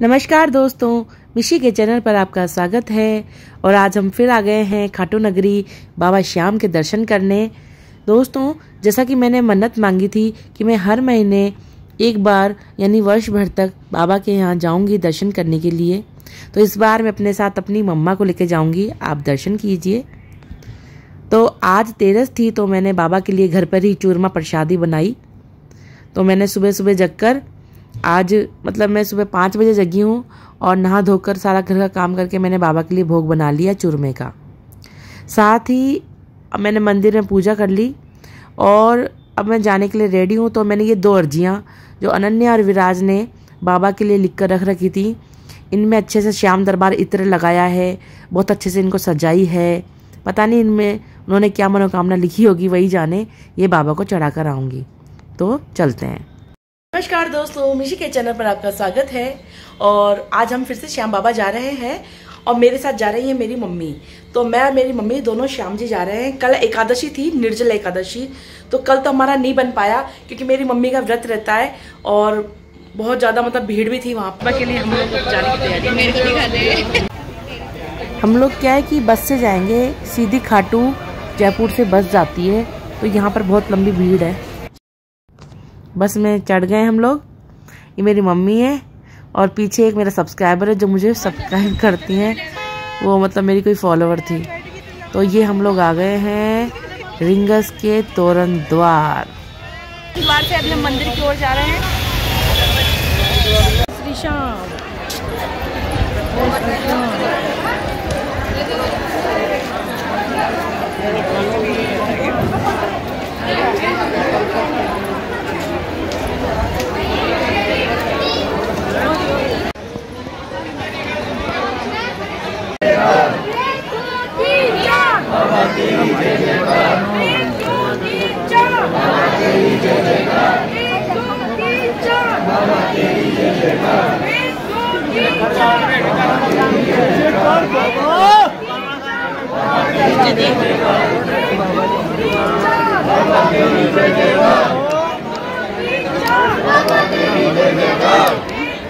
नमस्कार दोस्तों, मिशी के चैनल पर आपका स्वागत है। और आज हम फिर आ गए हैं खाटू नगरी बाबा श्याम के दर्शन करने। दोस्तों, जैसा कि मैंने मन्नत मांगी थी कि मैं हर महीने एक बार यानी वर्ष भर तक बाबा के यहाँ जाऊंगी दर्शन करने के लिए, तो इस बार मैं अपने साथ अपनी मम्मा को लेकर जाऊंगी। आप दर्शन कीजिए। तो आज तेरस थी, तो मैंने बाबा के लिए घर पर ही चूरमा प्रसादी बनाई। तो मैंने सुबह सुबह जगकर आज मैं सुबह 5 बजे जगी हूँ और नहा धोकर सारा घर का काम करके मैंने बाबा के लिए भोग बना लिया चूरमे का। साथ ही मैंने मंदिर में पूजा कर ली और अब मैं जाने के लिए रेडी हूँ। तो मैंने ये 2 अर्जियाँ जो अनन्या और विराज ने बाबा के लिए लिख कर रख रखी थी, इनमें अच्छे से श्याम दरबार इत्र लगाया है, बहुत अच्छे से इनको सजाई है। पता नहीं इनमें उन्होंने क्या मनोकामना लिखी होगी, वही जाने। ये बाबा को चढ़ा कर आऊँगी। तो चलते हैं। नमस्कार दोस्तों, मिशी के चैनल पर आपका स्वागत है। और आज हम फिर से श्याम बाबा जा रहे हैं और मेरे साथ जा रही है मेरी मम्मी। तो मैं और मेरी मम्मी दोनों श्याम जी जा रहे हैं। कल एकादशी थी, निर्जला एकादशी, तो कल तो हमारा नहीं बन पाया क्योंकि मेरी मम्मी का व्रत रहता है और बहुत ज़्यादा भीड़ भी थी वहाँ पर। के लिए हम लोग जाने की तैयारी। हम लोग क्या है कि बस से जाएंगे, सीधी खाटू जयपुर से बस जाती है, तो यहाँ पर बहुत लंबी भीड़ है। बस में चढ़ गए हम लोग। ये मेरी मम्मी है और पीछे एक मेरा सब्सक्राइबर है जो मुझे सब्सक्राइब करती हैं, वो मेरी कोई फॉलोवर थी। तो ये हम लोग आ गए हैं रिंगस के तोरण द्वार से। अभी हम मंदिर की ओर जा रहे हैं। श्री श्याम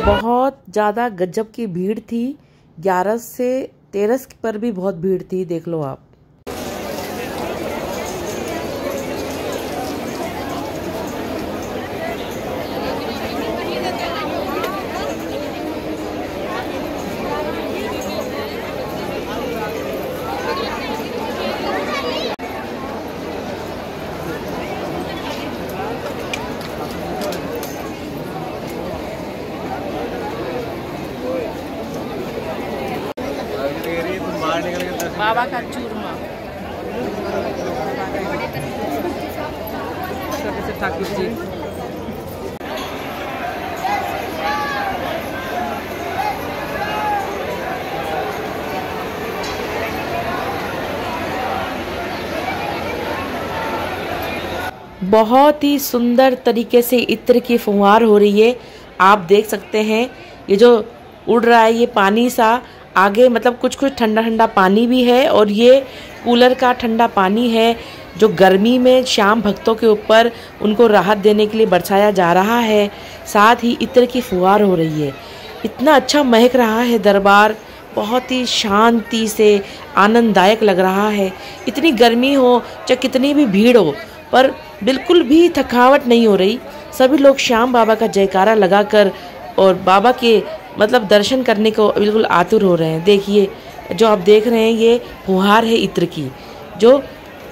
बहुत ज़्यादा गजब की भीड़ थी। 11 से 13 पर भी बहुत भीड़ थी, देख लो आप। बाबा का चूरमा ठाकुर जी। बहुत ही सुंदर तरीके से इत्र की फुहार हो रही है। आप देख सकते हैं ये जो उड़ रहा है ये पानी सा, आगे कुछ कुछ ठंडा ठंडा पानी भी है और ये कूलर का ठंडा पानी है जो गर्मी में श्याम भक्तों के ऊपर उनको राहत देने के लिए बरसाया जा रहा है। साथ ही इत्र की फुहार हो रही है। इतना अच्छा महक रहा है दरबार, बहुत ही शांति से आनंददायक लग रहा है। इतनी गर्मी हो चाहे कितनी भी भीड़ हो, पर बिल्कुल भी थकावट नहीं हो रही। सभी लोग श्याम बाबा का जयकारा लगाकर और बाबा के दर्शन करने को बिल्कुल आतुर हो रहे हैं। देखिए जो आप देख रहे हैं ये फुहार है इत्र की, जो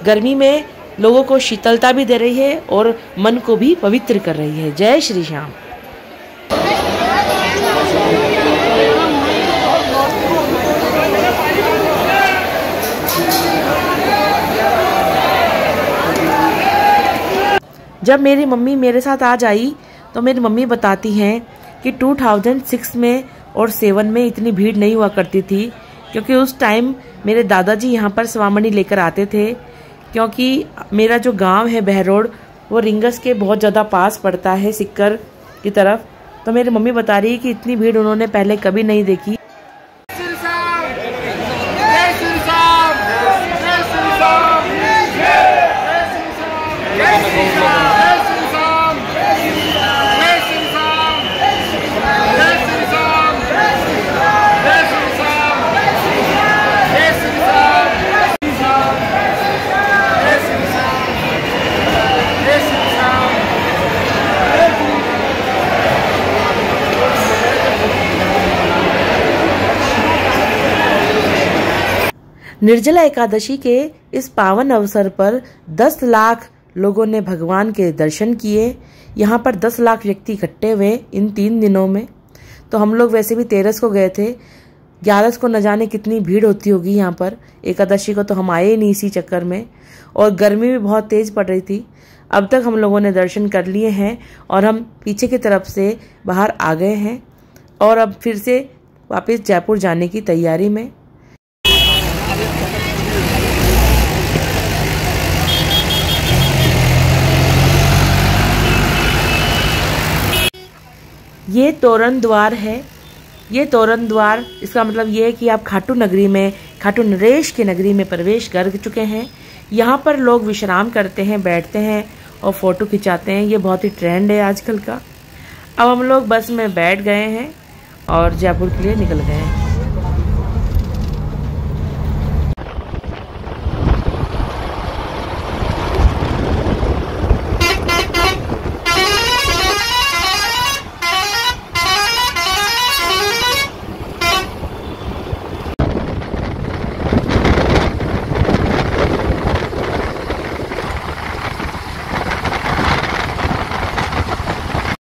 गर्मी में लोगों को शीतलता भी दे रही है और मन को भी पवित्र कर रही है। जय श्री श्याम। जब मेरी मम्मी मेरे साथ आज आई तो मेरी मम्मी बताती हैं कि 2006 में और 7 में इतनी भीड़ नहीं हुआ करती थी, क्योंकि उस टाइम मेरे दादाजी यहाँ पर स्वामणी लेकर आते थे। क्योंकि मेरा जो गांव है बहरोड, वो रिंगस के बहुत ज़्यादा पास पड़ता है, सिक्कर की तरफ। तो मेरी मम्मी बता रही है कि इतनी भीड़ उन्होंने पहले कभी नहीं देखी। निर्जला एकादशी के इस पावन अवसर पर 10 लाख लोगों ने भगवान के दर्शन किए। यहाँ पर 10 लाख व्यक्ति इकट्ठे हुए इन 3 दिनों में। तो हम लोग वैसे भी 13 को गए थे, 11 को न जाने कितनी भीड़ होती होगी यहाँ पर। एकादशी को तो हम आए ही नहीं इसी चक्कर में, और गर्मी भी बहुत तेज पड़ रही थी। अब तक हम लोगों ने दर्शन कर लिए हैं और हम पीछे की तरफ से बाहर आ गए हैं और अब फिर से वापस जयपुर जाने की तैयारी में। ये तोरण द्वार है। ये तोरण द्वार, इसका मतलब ये है कि आप खाटू नगरी में, खाटू नरेश की नगरी में प्रवेश कर चुके हैं। यहाँ पर लोग विश्राम करते हैं, बैठते हैं और फोटो खिंचाते हैं। ये बहुत ही ट्रेंड है आजकल का। अब हम लोग बस में बैठ गए हैं और जयपुर के लिए निकल गए हैं।